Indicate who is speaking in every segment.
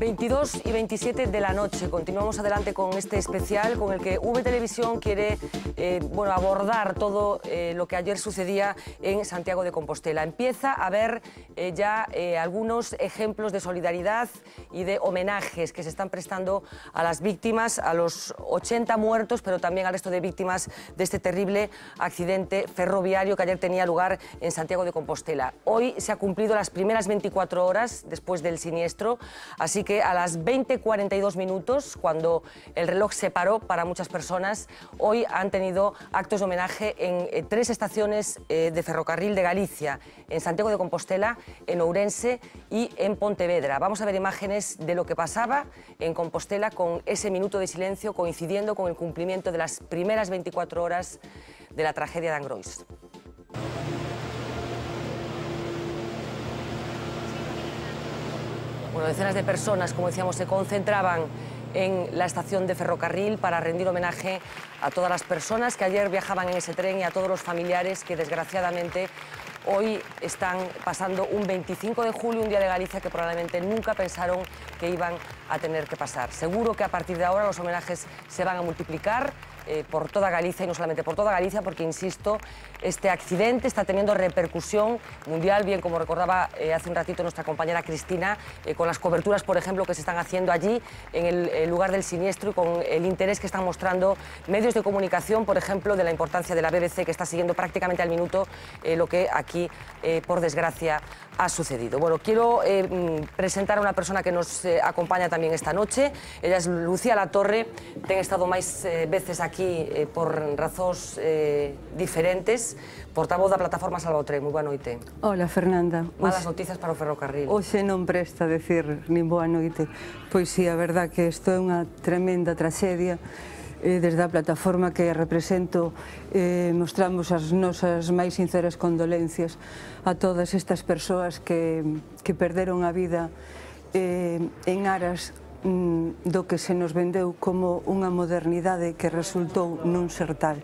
Speaker 1: 22 y 27 de la noche. Continuamos adelante con este especial con el que V Televisión quiere abordar todo lo que ayer sucedía en Santiago de Compostela. Empieza a haber ya algunos ejemplos de solidaridad y de homenajes que se están prestando a las víctimas, a los 80 muertos, pero también al resto de víctimas de este terrible accidente ferroviario que ayer tenía lugar en Santiago de Compostela. Hoy se ha cumplido las primeras 24 horas después del siniestro, así que a las 20:42 minutos, cuando el reloj se paró para muchas personas, hoy han tenido actos de homenaje en 3 estaciones de ferrocarril de Galicia, en Santiago de Compostela, en Ourense y en Pontevedra. Vamos a ver imágenes de lo que pasaba en Compostela con ese minuto de silencio coincidiendo con el cumplimiento de las primeras 24 horas de la tragedia de Angrois. Bueno, decenas de personas, como decíamos, se concentraban en la estación de ferrocarril para rendir homenaje a todas las personas que ayer viajaban en ese tren y a todos los familiares que desgraciadamente hoy están pasando un 25 de julio, un día de Galicia que probablemente nunca pensaron que iban a tener que pasar. Seguro que a partir de ahora los homenajes se van a multiplicar por toda Galicia y no solamente por toda Galicia, porque, insisto, este accidente está teniendo repercusión mundial, bien como recordaba hace un ratito nuestra compañera Cristina, con las coberturas, por ejemplo, que se están haciendo allí en el lugar del siniestro y con el interés que están mostrando medios de comunicación, por ejemplo, de la importancia de la BBC, que está siguiendo prácticamente al minuto lo que aquí, por desgracia, ha sucedido. Bueno, quiero presentar a una persona que nos acompaña también esta noche. Ella es Lucía Latorre, ten estado máis veces aquí por razóns diferentes, portavoz da plataforma Salva o Tren. Moi boa noite.
Speaker 2: Hola, Fernanda.
Speaker 1: Malas noticias para o ferrocarril.
Speaker 2: Hoxe non presta decir nin boa noite. Pois sí, a verdad que isto é unha tremenda traxedia. Desde a plataforma que represento mostramos as nosas máis sinceras condolencias a todas estas persoas que perderon a vida en aras do que se nos vendeu como unha modernidade que resultou non ser tal.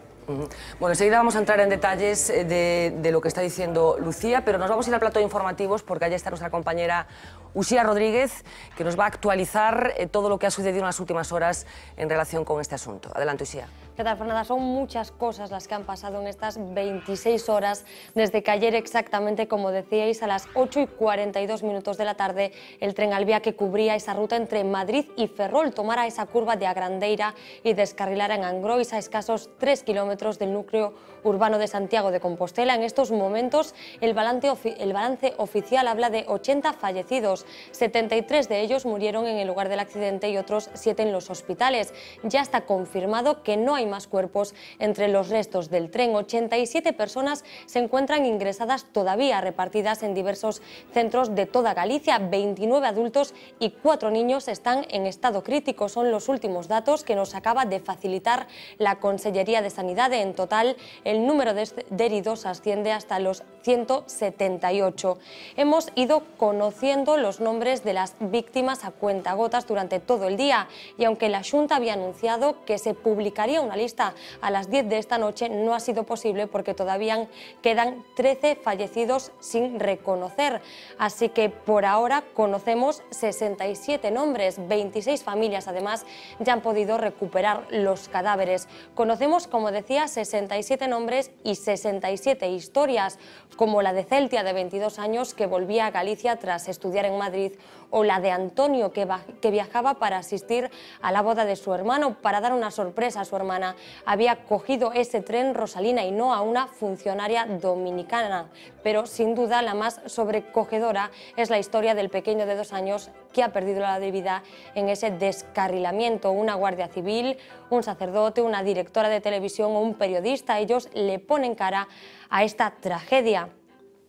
Speaker 1: Bueno, enseguida vamos a entrar en detalles de lo que está diciendo Lucía, pero nos vamos a ir al plató de informativos porque allá está nuestra compañera Uxía Rodríguez, que nos va a actualizar todo lo que ha sucedido en las últimas horas en relación con este asunto. Adelante, Uxía.
Speaker 3: ¿Qué tal, Fernanda? Son muchas cosas las que han pasado en estas 26 horas desde que ayer, exactamente como decíais, a las 8:42 de la tarde, el tren Alvia que cubría esa ruta entre Madrid y Ferrol tomara esa curva de Agrandeira y descarrilara en Angrois, a escasos 3 kilómetros del núcleo urbano de Santiago de Compostela. En estos momentos el balance oficial habla de 80 fallecidos, 73 de ellos murieron en el lugar del accidente y otros 7 en los hospitales. Ya está confirmado que no hay más cuerpos entre los restos del tren. 87 personas se encuentran ingresadas todavía, repartidas en diversos centros de toda Galicia. 29 adultos y 4 niños están en estado crítico. Son los últimos datos que nos acaba de facilitar la Consellería de Sanidad. En total, el número de heridos asciende hasta los 178. Hemos ido conociendo los nombres de las víctimas a cuentagotas durante todo el día y aunque la Xunta había anunciado que se publicaría una lista a las 10 de esta noche, no ha sido posible porque todavía quedan 13 fallecidos sin reconocer. Así que por ahora conocemos 67 nombres, 26 familias además ya han podido recuperar los cadáveres. Conocemos, como decía, 67 nombres y 67 historias, como la de Celtia, de 22 años, que volvía a Galicia tras estudiar en Madrid, o la de Antonio, que viajaba para asistir a la boda de su hermano, para dar una sorpresa a su hermana. Había cogido ese tren Rosalina y no a una funcionaria dominicana. Pero sin duda la más sobrecogedora es la historia del pequeño de 2 años que ha perdido la vida en ese descarrilamiento. Una guardia civil, un sacerdote, una directora de televisión o un periodista, ellos le ponen cara a esta tragedia.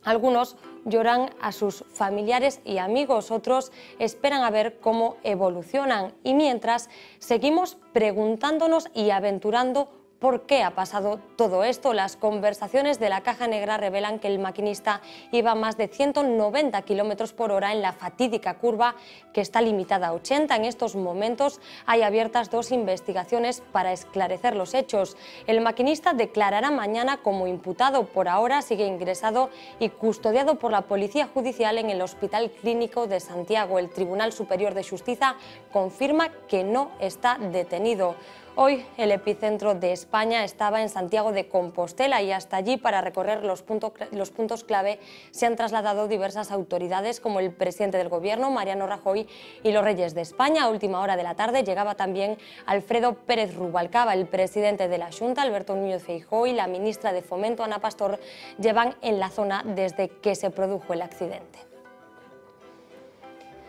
Speaker 3: Algunos lloran a sus familiares y amigos, otros esperan a ver cómo evolucionan y mientras seguimos preguntándonos y aventurando ¿Por qué ha pasado todo esto? Las conversaciones de la caja negra revelan que el maquinista iba a más de 190 km por hora en la fatídica curva que está limitada a 80. En estos momentos hay abiertas 2 investigaciones para esclarecer los hechos. El maquinista declarará mañana como imputado. Por ahora sigue ingresado y custodiado por la Policía Judicial en el Hospital Clínico de Santiago. El Tribunal Superior de Justicia confirma que no está detenido. Hoy el epicentro de España estaba en Santiago de Compostela y hasta allí, para recorrer los puntos clave, se han trasladado diversas autoridades como el presidente del Gobierno, Mariano Rajoy, y los reyes de España. A última hora de la tarde llegaba también Alfredo Pérez Rubalcaba. El presidente de la Xunta, Alberto Núñez Feijóo, y la ministra de Fomento, Ana Pastor, llevan en la zona desde que se produjo el accidente.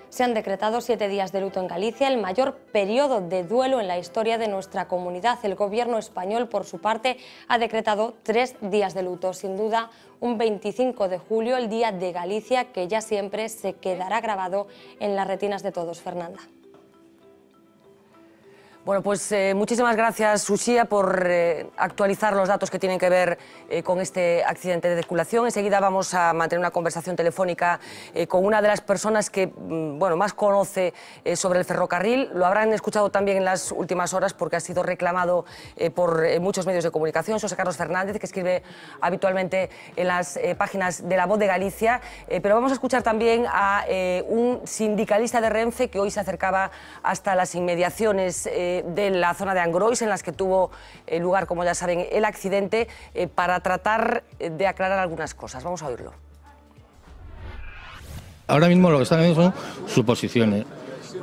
Speaker 3: Se han decretado 7 días de luto en Galicia, el mayor periodo de duelo en la historia de nuestra comunidad. El Gobierno español, por su parte, ha decretado 3 días de luto. Sin duda, un 25 de julio, el Día de Galicia, que ya siempre se quedará grabado en las retinas de todos. Fernanda.
Speaker 1: Bueno, pues muchísimas gracias, Uxía, por actualizar los datos que tienen que ver con este accidente de circulación. Enseguida vamos a mantener una conversación telefónica con una de las personas que más conoce sobre el ferrocarril. Lo habrán escuchado también en las últimas horas porque ha sido reclamado por muchos medios de comunicación. José Carlos Fernández, que escribe habitualmente en las páginas de La Voz de Galicia. Pero vamos a escuchar también a un sindicalista de Renfe que hoy se acercaba hasta las inmediaciones de la zona de Angrois, en las que tuvo lugar, como ya saben, el accidente, para tratar de aclarar algunas cosas. Vamos a oírlo.
Speaker 4: Ahora mismo lo que están haciendo son suposiciones.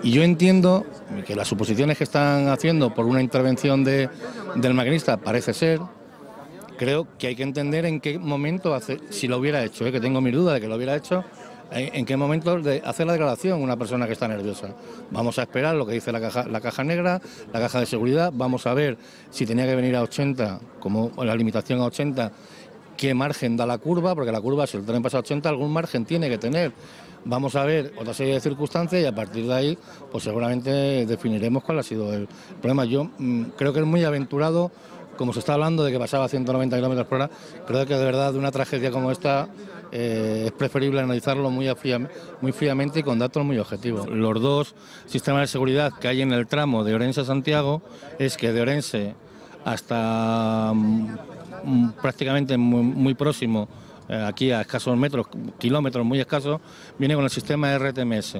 Speaker 4: Y yo entiendo que las suposiciones que están haciendo por una intervención del maquinista parece ser. Creo que hay que entender en qué momento, si lo hubiera hecho, que tengo mis dudas de que lo hubiera hecho, en qué momento de hacer la declaración una persona que está nerviosa. Vamos a esperar lo que dice la caja negra, la caja de seguridad, vamos a ver si tenía que venir a 80, como la limitación a 80, qué margen da la curva, porque la curva, si el tren pasa a 80, algún margen tiene que tener. Vamos a ver otra serie de circunstancias y a partir de ahí, pues seguramente definiremos cuál ha sido el problema. Yo creo que es muy aventurado, como se está hablando de que pasaba a 190 km por hora, creo que de verdad de una tragedia como esta es preferible analizarlo muy fríamente y con datos muy objetivos. Los 2 sistemas de seguridad que hay en el tramo de Orense a Santiago es que de Orense hasta prácticamente muy próximo, aquí a escasos kilómetros muy escasos, viene con el sistema RTMS.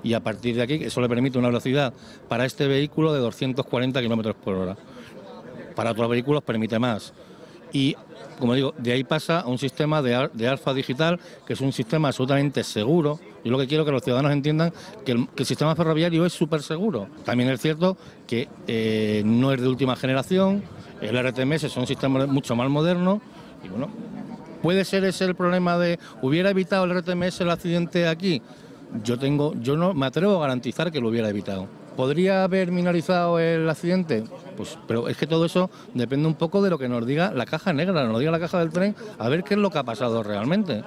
Speaker 4: Y a partir de aquí, eso le permite una velocidad para este vehículo de 240 km por hora. Para otros vehículos permite más. Y, como digo, de ahí pasa a un sistema de alfa digital, que es un sistema absolutamente seguro. Yo lo que quiero que los ciudadanos entiendan que el sistema ferroviario es súper seguro. También es cierto que no es de última generación, el RTMS es un sistema mucho más moderno y bueno, ¿puede ser ese el problema de hubiera evitado el RTMS el accidente aquí? Yo no me atrevo a garantizar que lo hubiera evitado. ¿Podría haber minorizado el accidente? Pues, pero es que todo eso depende un poco de lo que nos diga la caja negra, nos diga la caja del tren, a ver qué es lo que ha pasado realmente.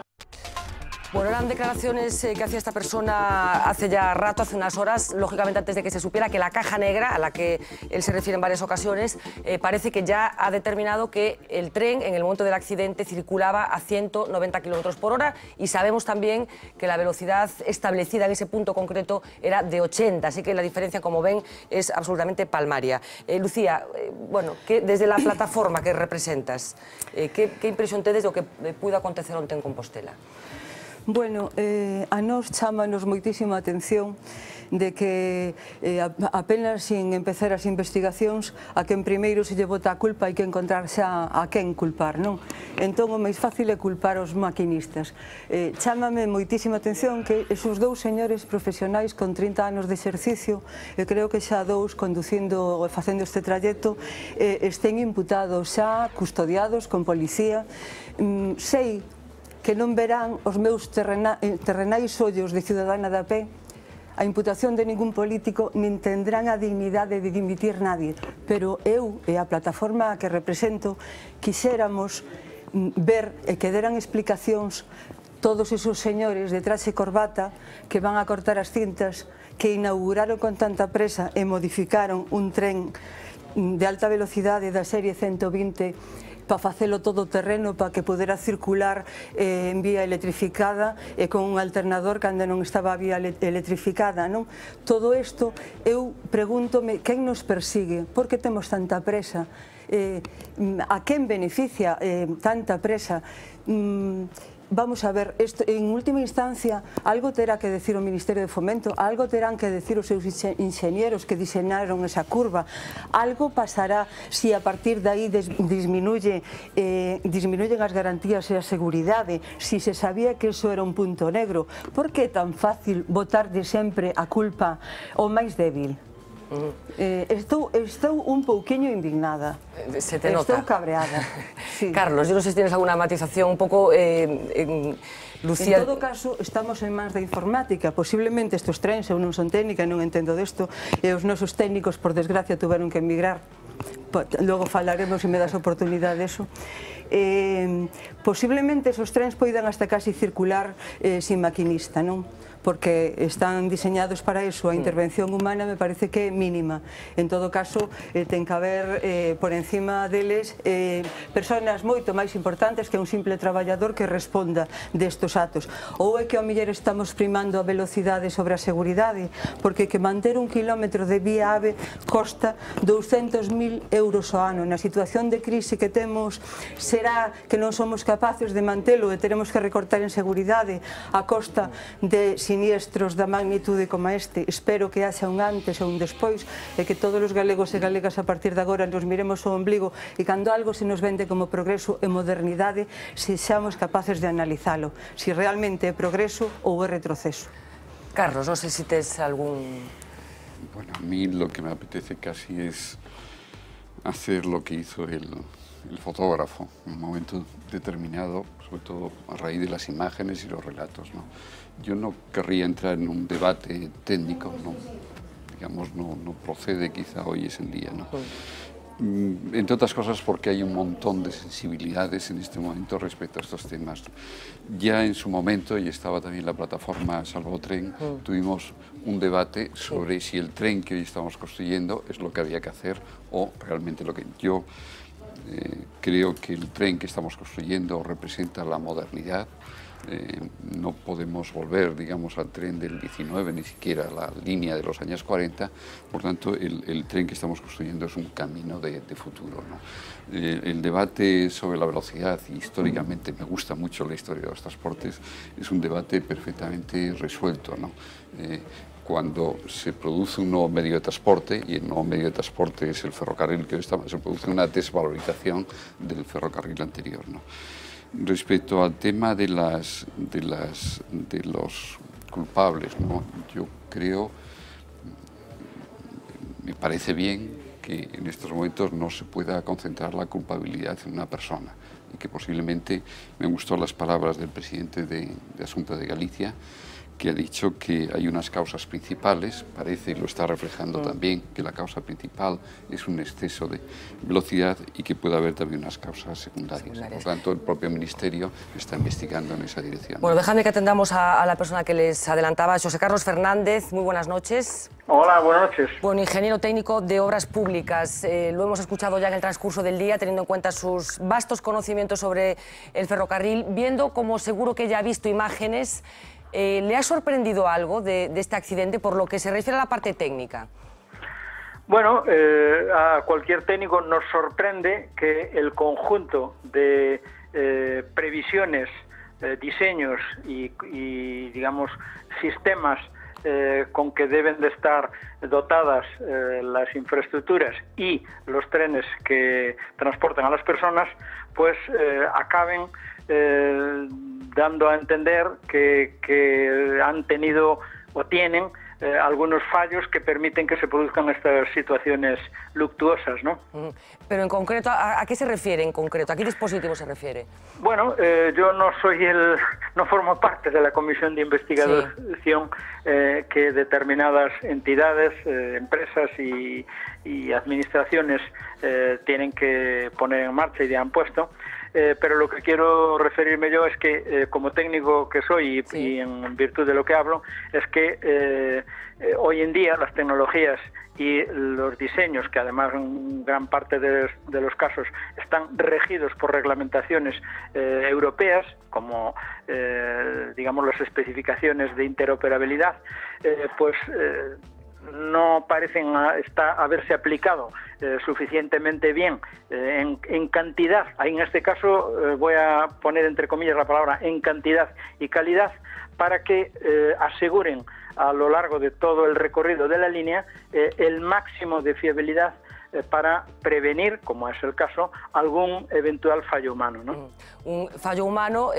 Speaker 1: Bueno, eran declaraciones que hacía esta persona hace ya rato, hace unas horas, lógicamente antes de que se supiera que la caja negra, a la que él se refiere en varias ocasiones, parece que ya ha determinado que el tren en el momento del accidente circulaba a 190 km por hora y sabemos también que la velocidad establecida en ese punto concreto era de 80, así que la diferencia, como ven, es absolutamente palmaria. Lucía, desde la plataforma que representas, ¿qué impresión te des do que pudo acontecer onte en Compostela?
Speaker 2: Bueno, a nós chámanos moitísima atención de que apenas sin empezar as investigacións a quen primeiro se lle bota a culpa hai que encontrar xa a quen culpar, non? Entón o máis fácil é culpar os maquinistas. Chámame moitísima atención que esos 2 señores profesionais con 30 anos de exercicio, e creo que xa 2 conducindo e facendo este trayecto, estén imputados xa, custodiados con policía. Sei que non verán os meus terrenais ollos de cidadana de a pé a imputación de ningún político, nin tendrán a dignidade de dimitir nadie, pero eu e a plataforma que represento quixéramos ver e que deran explicacións todos esos señores de traxe e corbata que van a cortar as cintas, que inauguraron con tanta presa e modificaron un tren de alta velocidade da serie 120 para facelo todo terreno, para que pudera circular en vía electrificada e con un alternador cando non estaba a vía electrificada, non? Todo isto, eu pregúntome, quen nos persigue? Por que temos tanta presa? A quen beneficia tanta presa? Vamos a ver, en última instancia, algo terá que decir o Ministerio de Fomento, algo terán que decir os seus inxenieros que diseñaron esa curva, algo pasará se a partir de aí disminuyen as garantías e a seguridade, se se sabía que eso era un punto negro. Por que é tan fácil botar de sempre a culpa ao máis débil? Estou un pouquiño indignada.
Speaker 1: Se te nota.
Speaker 2: Estou cabreada. Sí.
Speaker 1: Carlos, yo no sé si tienes alguna matización un pouco... Lucía...
Speaker 2: En todo caso, estamos en mans da informática. Posiblemente estes trens, eu non son técnica, non entendo desto, e os nosos técnicos, por desgracia, tuveron que emigrar. Logo falaremos se me das oportunidade eso. Posiblemente esos trens poidan hasta casi circular sin maquinista, non? Porque están diseñados para eso, a intervención humana me parece que é mínima. En todo caso, ten que haber por encima deles persoas moito máis importantes que un simple traballador que responda destos atos. Ou é que ao mellor estamos primando a velocidade sobre a seguridade, porque que manter un kilómetro de vía AVE costa 200.000 euros ao ano. Na situación de crise que temos, será que non somos capaces de mantelo e teremos que recortar en seguridade a costa de siniestros da magnitude como este. Espero que haxa un antes ou un despois e que todos os galegos e galegas a partir de agora nos miremos o ombligo e cando algo se nos vende como progreso e modernidade sexamos capaces de analizalo, si realmente é progreso ou é retroceso.
Speaker 1: Carlos, non sei se tes algún...
Speaker 5: Bueno, a mí lo que me apetece casi es hacer lo que hizo el fotógrafo en un momento determinado, sobre todo a raíz de las imágenes y los relatos, ¿no? Yo no querría entrar en un debate técnico, ¿no? Digamos, no procede quizá hoy es el día, ¿no? Entre otras cosas porque hay un montón de sensibilidades en este momento respecto a estos temas. Ya en su momento, y estaba también la plataforma Salvotren, tuvimos un debate sobre si el tren que hoy estamos construyendo es lo que había que hacer o realmente lo que yo creo que el tren que estamos construyendo representa la modernidad. No podemos volver, digamos, al tren del 19, ni siquiera a la línea de los años 40, por tanto, el tren que estamos construyendo es un camino de futuro, ¿no? El debate sobre la velocidad, y históricamente me gusta mucho la historia de los transportes, es un debate perfectamente resuelto, ¿no? Cuando se produce un nuevo medio de transporte, y el nuevo medio de transporte es el ferrocarril que hoy estamos, se produce una desvalorización del ferrocarril anterior, ¿no? Respecto al tema de los culpables, ¿no? Yo creo, me parece bien que en estos momentos no se pueda concentrar la culpabilidad en una persona y que posiblemente, me gustó las palabras del presidente de Asunto de Galicia, que ha dicho que hay unas causas principales, parece, y lo está reflejando también, que la causa principal es un exceso de velocidad y que puede haber también unas causas secundarias. Por tanto, el propio Ministerio está investigando en esa dirección.
Speaker 1: Bueno, dejadme que atendamos a la persona que les adelantaba, José Carlos Fernández. Muy buenas noches.
Speaker 6: Hola, buenas noches.
Speaker 1: Bueno, ingeniero técnico de Obras Públicas. Lo hemos escuchado ya en el transcurso del día, teniendo en cuenta sus vastos conocimientos sobre el ferrocarril, viendo como seguro que ya ha visto imágenes. ¿Le ha sorprendido algo de este accidente por lo que se refiere a la parte técnica?
Speaker 6: Bueno, a cualquier técnico nos sorprende que el conjunto de previsiones, diseños y digamos, sistemas con que deben de estar dotadas las infraestructuras y los trenes que transportan a las personas, pues acaben dando a entender que han tenido o tienen algunos fallos que permiten que se produzcan estas situaciones luctuosas, ¿no?
Speaker 1: Pero en concreto, ¿a qué se refiere en concreto? ¿A qué dispositivo se refiere?
Speaker 6: Bueno, yo no formo parte de la comisión de investigación que determinadas entidades, empresas y administraciones tienen que poner en marcha y ya han puesto. pero lo que quiero referirme yo es que, como técnico que soy y en virtud de lo que hablo, es que hoy en día las tecnologías y los diseños, que además en gran parte de los casos están regidos por reglamentaciones europeas, como digamos las especificaciones de interoperabilidad, no parecen haberse aplicado suficientemente bien en cantidad. En este caso voy a poner entre comillas la palabra en cantidad y calidad, para que aseguren a lo largo de todo el recorrido de la línea el máximo de fiabilidad para prevenir, como es el caso, algún eventual fallo humano, ¿no?
Speaker 1: Un fallo humano,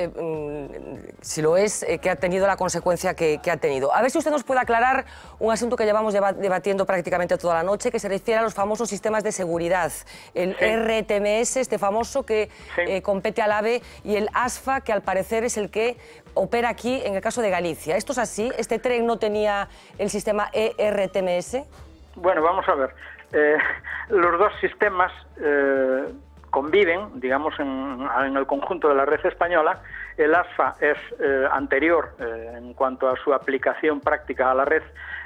Speaker 1: si lo es, que ha tenido la consecuencia que ha tenido. A ver si usted nos puede aclarar un asunto que llevamos debatiendo prácticamente toda la noche, que se refiere a los famosos sistemas de seguridad. El RTMS, este famoso que compete al AVE, y el ASFA, que al parecer es el que opera aquí en el caso de Galicia. ¿Esto es así? ¿Este tren no tenía el sistema ERTMS?
Speaker 6: Bueno, vamos a ver. Los dos sistemas conviven, digamos, en el conjunto de la red española. El ASFA es anterior en cuanto a su aplicación práctica a la red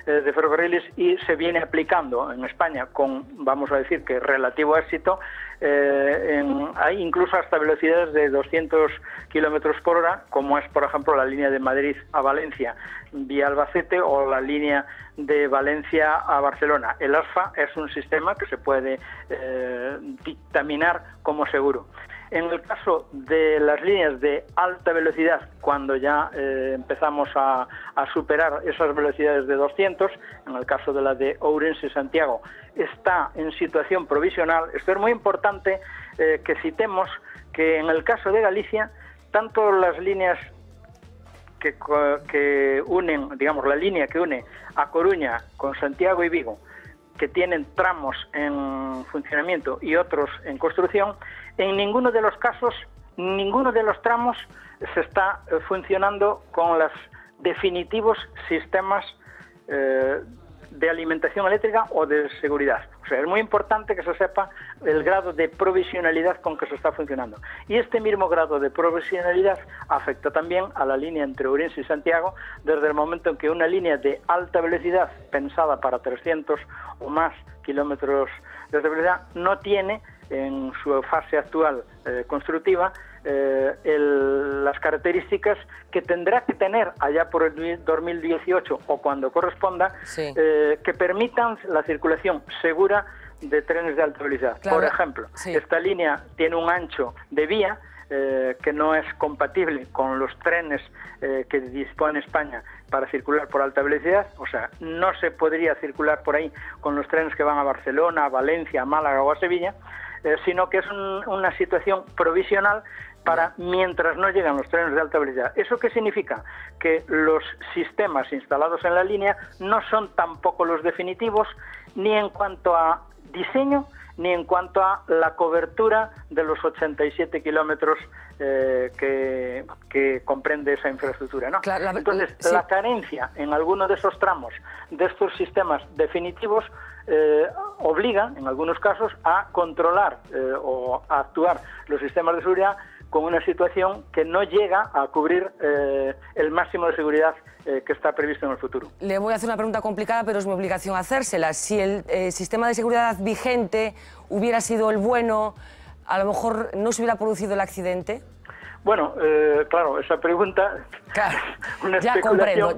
Speaker 6: de ferrocarriles, y se viene aplicando en España con, vamos a decir, que relativo éxito, hay incluso hasta velocidades de 200 kilómetros por hora, como es, por ejemplo, la línea de Madrid a Valencia vía Albacete, o la línea de Valencia a Barcelona. El ASFA es un sistema que se puede dictaminar como seguro. En el caso de las líneas de alta velocidad, cuando ya empezamos a superar esas velocidades de 200, en el caso de la de Ourense-Santiago, está en situación provisional. Esto es muy importante que citemos que en el caso de Galicia, tanto las líneas que unen, digamos, la línea que une a Coruña con Santiago y Vigo, que tienen tramos en funcionamiento y otros en construcción, en ninguno de los casos, ninguno de los tramos se está funcionando con los definitivos sistemas de alimentación eléctrica o de seguridad. O sea, es muy importante que se sepa el grado de provisionalidad con que se está funcionando. Y este mismo grado de provisionalidad afecta también a la línea entre Ourense y Santiago, desde el momento en que una línea de alta velocidad, pensada para 300 o más kilómetros de velocidad, no tiene en su fase actual constructiva las características que tendrá que tener allá por el 2018 o cuando corresponda, que permitan la circulación segura de trenes de alta velocidad. Claro. Por ejemplo, esta línea tiene un ancho de vía que no es compatible con los trenes que dispone España para circular por alta velocidad. O sea, no se podría circular por ahí con los trenes que van a Barcelona, a Valencia, a Málaga o a Sevilla, sino que es una situación provisional para mientras no llegan los trenes de alta velocidad. ¿Eso qué significa? Que los sistemas instalados en la línea no son tampoco los definitivos, ni en cuanto a diseño, ni en cuanto a la cobertura de los 87 kilómetros que comprende esa infraestructura, ¿no? Claro, entonces, la carencia en alguno de esos tramos de estos sistemas definitivos obliga, en algunos casos, a controlar o a actuar los sistemas de seguridad con una situación que no llega a cubrir el máximo de seguridad que está previsto en el futuro.
Speaker 1: Le voy a hacer una pregunta complicada, pero es mi obligación hacérsela. Si el sistema de seguridad vigente hubiera sido el bueno, a lo mejor no se hubiera producido el accidente.
Speaker 6: Bueno, claro, esa pregunta es una especulación,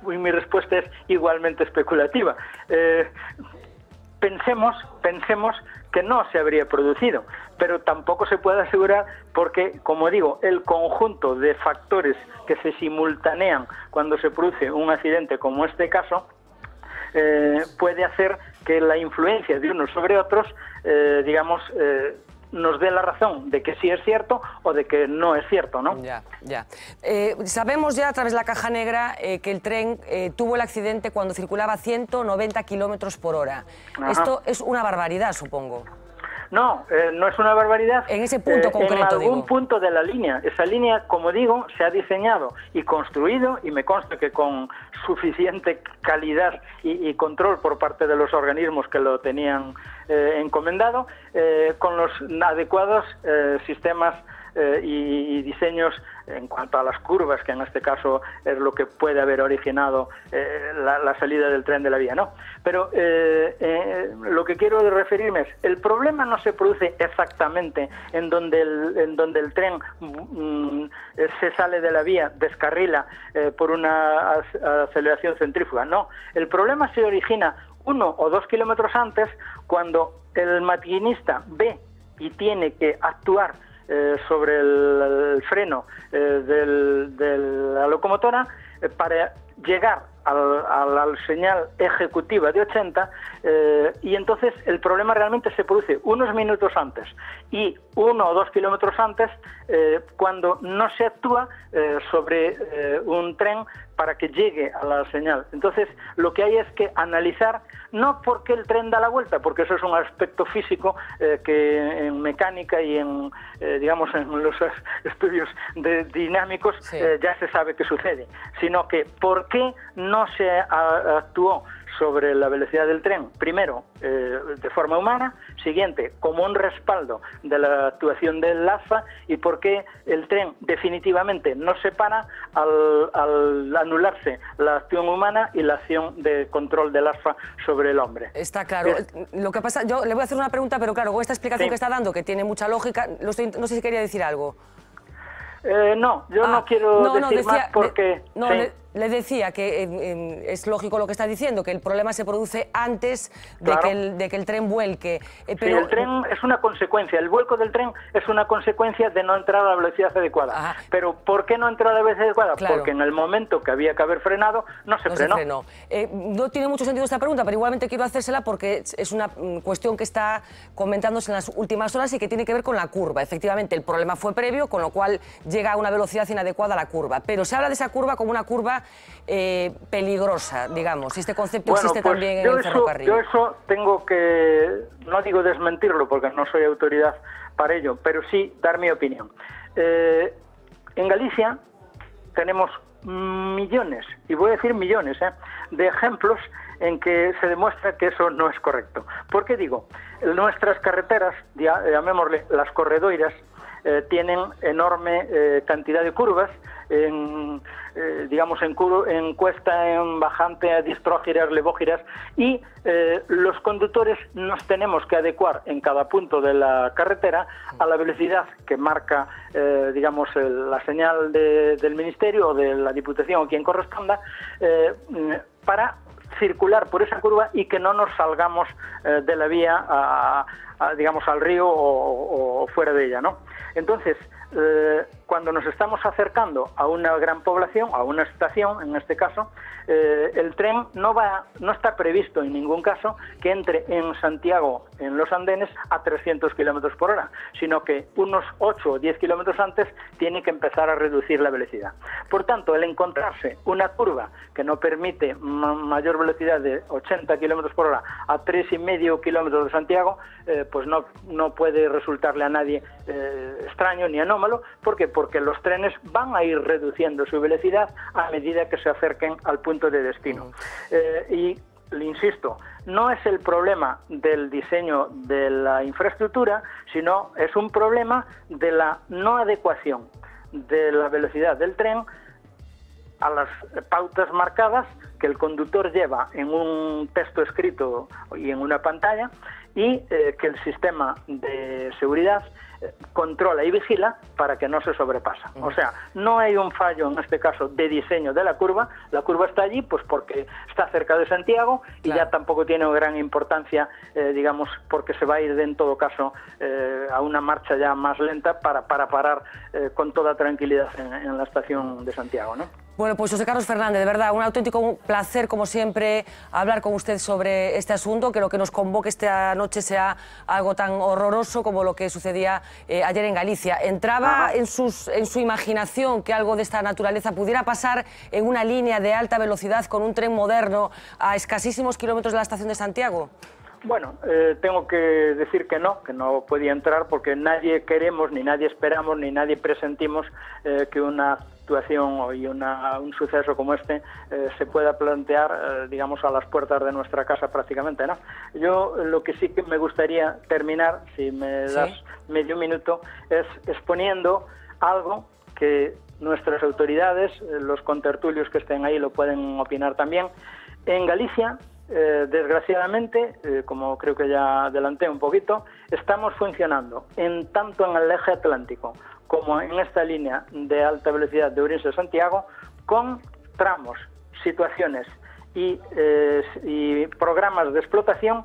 Speaker 6: y mi respuesta es igualmente especulativa. Pensemos que no se habría producido, pero tampoco se puede asegurar porque, como digo, el conjunto de factores que se simultanean cuando se produce un accidente como este caso puede hacer que la influencia de unos sobre otros, nos dé la razón de que sí es cierto o de que no es cierto, ¿no?
Speaker 1: Ya. Sabemos ya a través de la caja negra que el tren tuvo el accidente cuando circulaba a 190 kilómetros por hora. Ajá. Esto es una barbaridad, supongo.
Speaker 6: No, no es una barbaridad.
Speaker 1: En ese punto concreto,
Speaker 6: en algún
Speaker 1: digo.
Speaker 6: punto de la línea. Esa línea, como digo, se ha diseñado y construido, y me consta que con suficiente calidad y control por parte de los organismos que lo tenían encomendado, con los adecuados sistemas y diseños en cuanto a las curvas, que en este caso es lo que puede haber originado la salida del tren de la vía, ¿no? Pero lo que quiero referirme es, el problema no se produce exactamente en donde el tren se sale de la vía, descarrila por una aceleración centrífuga, no. El problema se origina 1 o 2 kilómetros antes, cuando el maquinista ve y tiene que actuar sobre el freno de la locomotora para llegar al señal ejecutiva de 80, y entonces el problema realmente se produce unos minutos antes y 1 o 2 kilómetros antes, cuando no se actúa sobre un tren para que llegue a la señal. Entonces lo que hay es que analizar, no por qué el tren da la vuelta, porque eso es un aspecto físico que en mecánica y digamos en los estudios dinámicos ya se sabe que sucede, sino que por qué no se actuó sobre la velocidad del tren, primero de forma humana, siguiente como un respaldo de la actuación del ASFA, y por qué el tren definitivamente no se para al anularse la acción humana y la acción de control del ASFA sobre el hombre.
Speaker 1: Está claro. Lo que pasa, yo le voy a hacer una pregunta, pero claro, con esta explicación que está dando, que tiene mucha lógica, no sé si quería decir algo.
Speaker 6: No, yo no quiero decir más porque...
Speaker 1: Le decía que es lógico lo que está diciendo, que el problema se produce antes de,
Speaker 6: claro,
Speaker 1: que el tren vuelque.
Speaker 6: Pero sí, el tren es una consecuencia, el vuelco del tren es una consecuencia de no entrar a la velocidad adecuada. Ajá. Pero ¿por qué no entró a la velocidad adecuada? Claro. Porque en el momento que había que haber frenado, no se frenó.
Speaker 1: No tiene mucho sentido esta pregunta, pero igualmente quiero hacérsela porque es una cuestión que está comentándose en las últimas horas y que tiene que ver con la curva. Efectivamente, el problema fue previo, con lo cual llega a una velocidad inadecuada a la curva. Pero se habla de esa curva como una curva peligrosa, digamos. Este concepto existe también en el ferrocarril.
Speaker 6: Yo eso tengo que, no digo desmentirlo porque no soy autoridad para ello, pero sí dar mi opinión. En Galicia tenemos millones, y voy a decir millones, de ejemplos en que se demuestra que eso no es correcto. ¿Por qué digo? Nuestras carreteras, llamémosle las corredoiras, tienen enorme cantidad de curvas, digamos en cuesta, en bajante, distrógiras, levógiras, y los conductores nos tenemos que adecuar en cada punto de la carretera a la velocidad que marca, digamos, la señal del Ministerio o de la Diputación o quien corresponda, para circular por esa curva y que no nos salgamos de la vía digamos, al río o fuera de ella, ¿no? Entonces, cuando nos estamos acercando a una gran población, a una estación, en este caso, el tren no está previsto en ningún caso que entre en Santiago, en los andenes, a 300 kilómetros por hora, sino que unos 8 o 10 kilómetros antes tiene que empezar a reducir la velocidad. Por tanto, el encontrarse una curva que no permite mayor velocidad de 80 kilómetros por hora a 3,5 kilómetros de Santiago, pues no puede resultarle a nadie extraño ni anómalo. ¿Por qué? Porque los trenes van a ir reduciendo su velocidad a medida que se acerquen al punto de destino. Y le insisto, no es el problema del diseño de la infraestructura, sino es un problema de la no adecuación de la velocidad del tren a las pautas marcadas que el conductor lleva en un texto escrito y en una pantalla, y que el sistema de seguridad controla y vigila para que no se sobrepasa. O sea, no hay un fallo en este caso de diseño de la curva está allí pues porque está cerca de Santiago y ya tampoco tiene gran importancia, digamos, porque se va a ir en todo caso a una marcha ya más lenta para parar con toda tranquilidad en la estación de Santiago, ¿no?
Speaker 1: Bueno, pues José Carlos Fernández, de verdad, un auténtico placer, como siempre, hablar con usted sobre este asunto, que lo que nos convoque esta noche sea algo tan horroroso como lo que sucedía ayer en Galicia. ¿Entraba en su imaginación que algo de esta naturaleza pudiera pasar en una línea de alta velocidad con un tren moderno a escasísimos kilómetros de la estación de Santiago?
Speaker 6: Bueno, tengo que decir que no podía entrar porque nadie queremos, ni nadie esperamos, ni nadie presentimos que una actuación y un suceso como este se pueda plantear, digamos, a las puertas de nuestra casa prácticamente, ¿no? Yo lo que sí que me gustaría terminar, si me das medio minuto, es exponiendo algo que nuestras autoridades, los contertulios que estén ahí lo pueden opinar también. En Galicia, desgraciadamente, como creo que ya adelanté un poquito, estamos funcionando tanto en el eje atlántico como en esta línea de alta velocidad de Ourense-Santiago con tramos, situaciones y programas de explotación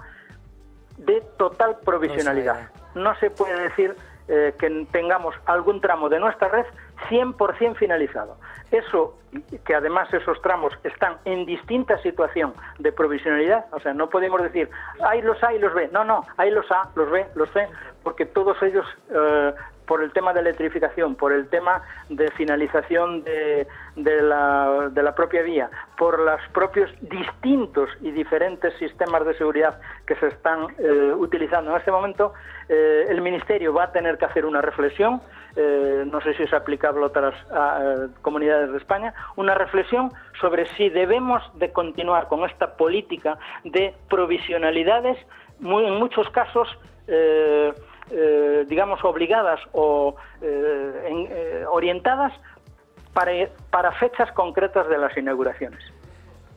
Speaker 6: de total provisionalidad. No se puede decir que tengamos algún tramo de nuestra red 100% finalizado. Eso, que además esos tramos están en distinta situación de provisionalidad, o sea, no podemos decir, ahí los A y los B. No, ahí los A, los B, los C, porque todos ellos, por el tema de electrificación, por el tema de finalización de la propia vía, por los propios distintos y diferentes sistemas de seguridad que se están utilizando en este momento, el Ministerio va a tener que hacer una reflexión, no sé si es aplicable a otras comunidades de España, una reflexión sobre si debemos de continuar con esta política de provisionalidades, en muchos casos, digamos, obligadas o orientadas para fechas concretas de las inauguraciones.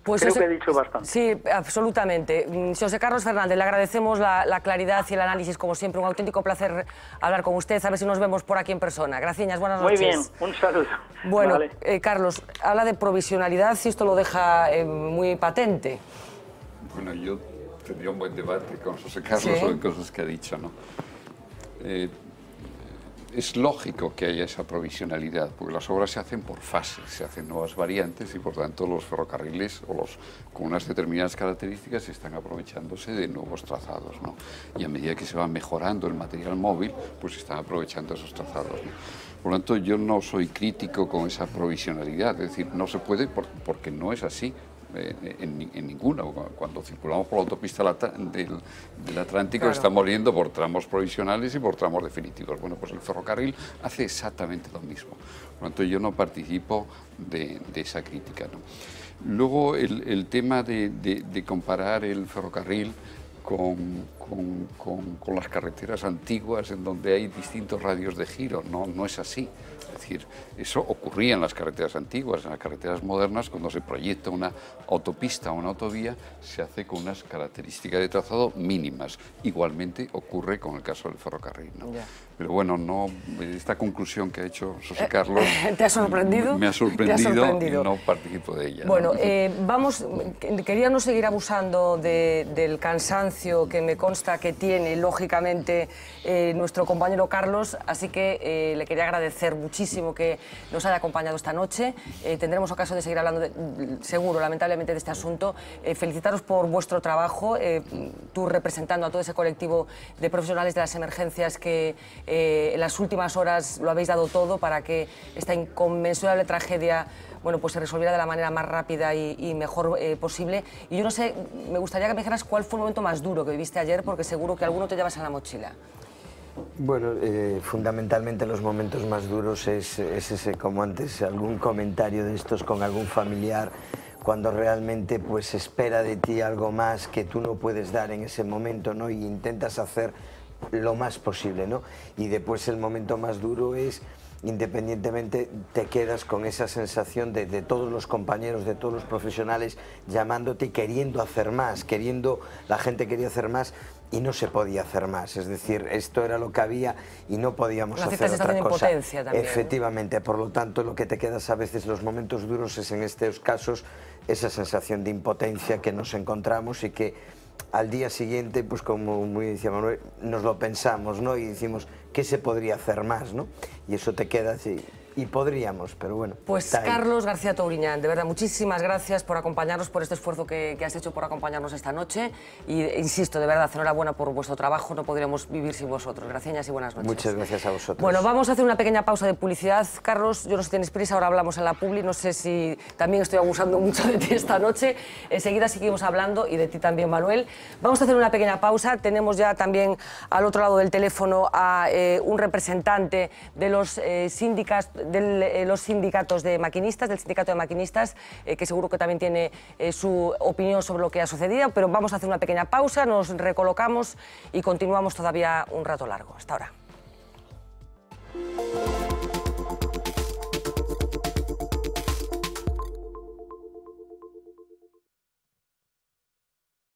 Speaker 1: Pues
Speaker 6: creo que he dicho bastante.
Speaker 1: Sí, absolutamente. José Carlos Fernández, le agradecemos la claridad y el análisis, como siempre. Un auténtico placer hablar con usted. A ver si nos vemos por aquí en persona. Gracias, buenas noches.
Speaker 6: Muy bien, un saludo.
Speaker 1: Bueno,
Speaker 6: vale.
Speaker 1: Carlos, habla de provisionalidad y esto lo deja muy patente.
Speaker 5: Bueno, yo tendría un buen debate con José Carlos sobre cosas que ha dicho, ¿no? Es lógico que haya esa provisionalidad, porque las obras se hacen por fases, se hacen nuevas variantes y por tanto los ferrocarriles con unas determinadas características están aprovechándose de nuevos trazados, ¿no? Y a medida que se va mejorando el material móvil, pues se están aprovechando esos trazados, ¿no? Por lo tanto, yo no soy crítico con esa provisionalidad, es decir, no se puede porque no es así. En ninguna. Cuando circulamos por la autopista del Atlántico, estamos yendo por tramos provisionales y por tramos definitivos. Bueno, pues el ferrocarril hace exactamente lo mismo. Por lo tanto, yo no participo de esa crítica, ¿no? Luego, el tema de comparar el ferrocarril con las carreteras antiguas en donde hay distintos radios de giro, no es así. Es decir, eso ocurría en las carreteras antiguas. En las carreteras modernas, cuando se proyecta una autopista o una autovía, se hace con unas características de trazado mínimas. Igualmente ocurre con el caso del ferrocarril, ¿no? Pero bueno, esta conclusión que ha hecho José Carlos...
Speaker 1: ¿Te ha sorprendido?
Speaker 5: Me ha sorprendido y no participo de ella.
Speaker 1: Bueno, quería no seguir abusando del cansancio que me consta que tiene, lógicamente, nuestro compañero Carlos, así que le quería agradecer muchísimo que nos haya acompañado esta noche. Tendremos ocasión de seguir hablando, seguro, lamentablemente, de este asunto. Felicitaros por vuestro trabajo, tú representando a todo ese colectivo de profesionales de las emergencias que en las últimas horas lo habéis dado todo para que esta inconmensurable tragedia, bueno, pues se resolviera de la manera más rápida y mejor posible. Y yo no sé, me gustaría que me dijeras cuál fue el momento más duro que viviste ayer, porque seguro que alguno te llevas en la mochila.
Speaker 7: Bueno, fundamentalmente los momentos más duros es ese, como antes, algún comentario de estos con algún familiar, cuando realmente pues espera de ti algo más que tú no puedes dar en ese momento, ¿no? Y intentas hacer lo más posible, ¿no? Y después el momento más duro es, independientemente, te quedas con esa sensación de todos los compañeros, de todos los profesionales llamándote y queriendo hacer más, la gente quería hacer más y no se podía hacer más. Es decir, esto era lo que había y no podíamos hacer otra cosa.
Speaker 1: Impotencia también,
Speaker 7: efectivamente, por lo tanto, lo que te quedas a veces, los momentos duros, es en estos casos esa sensación de impotencia que nos encontramos y que al día siguiente, pues como muy decía Manuel, nos lo pensamos, ¿no? Y decimos, ¿qué se podría hacer más, ¿no? y eso te queda así. Y podríamos, pero bueno.
Speaker 1: Pues Carlos García Touriñán, de verdad, muchísimas gracias por acompañarnos, por este esfuerzo que has hecho por acompañarnos esta noche. Y insisto, de verdad, enhorabuena por vuestro trabajo, no podríamos vivir sin vosotros. Gracias y buenas noches.
Speaker 7: Muchas gracias a vosotros.
Speaker 1: Bueno, vamos a hacer una pequeña pausa de publicidad. Carlos, yo no sé si tienes prisa, ahora hablamos en la publi, no sé si también estoy abusando mucho de ti esta noche. Enseguida seguimos hablando y de ti también, Manuel. Vamos a hacer una pequeña pausa. Tenemos ya también al otro lado del teléfono a un representante de los sindicatos de maquinistas, del sindicato de maquinistas, que seguro que también tiene su opinión sobre lo que ha sucedido, pero vamos a hacer una pequeña pausa, nos recolocamos y continuamos todavía un rato largo. Hasta ahora.